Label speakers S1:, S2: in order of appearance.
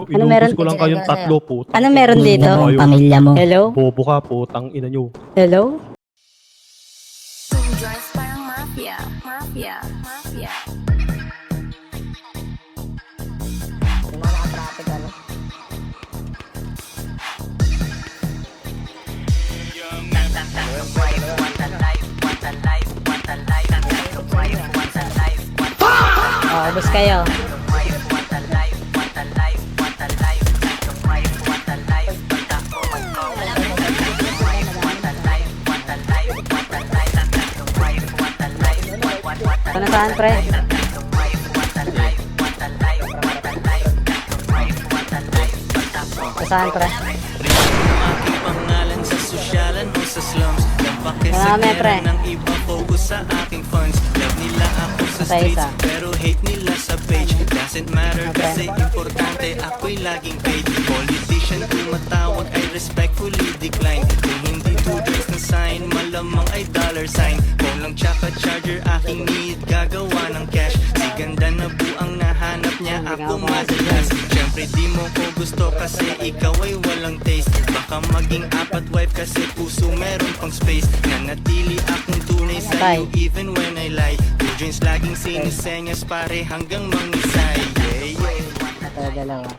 S1: Ano
S2: inubos
S1: meron?
S2: ko lang kayong tatlo po.
S1: Ano meron dito?
S2: Kayo.
S3: Pamilya mo.
S1: Hello?
S2: Bobo ka po, tang ina nyo.
S1: Hello?
S4: Drives parang mafia, mafia, mafia.
S3: Yung mga naka-traffic, ano?
S1: Ubus kayo. Ano saan, pre? Saan, pre?
S5: Aking pangalan sa sosyalan o sa slums. Lampake sa
S1: Marami, pre.
S5: pera ng iba, focus sa aking funds. Love nila ako sa streets,
S1: Isa-isa.
S5: pero hate nila sa page. Doesn't matter
S1: Okay.
S5: kasi importante ako'y laging paid. Politician tumatawag ay respectfully decline. Kung hindi two girls na sign, malamang ay dollar sign. Phone lang tsaka charger, aking need gagawa ng cash. Si ganda na buang nahanap niya ako madalas. Siyempre di mo ko gusto kasi ikaw ay walang taste. Baka maging apat wife kasi puso meron pang space. Nanatili akong tunay sa'yo even when I lie. Two joints laging sinisenyas pare hanggang mangisay. Yeah, yeah.
S3: Ito, dalawa.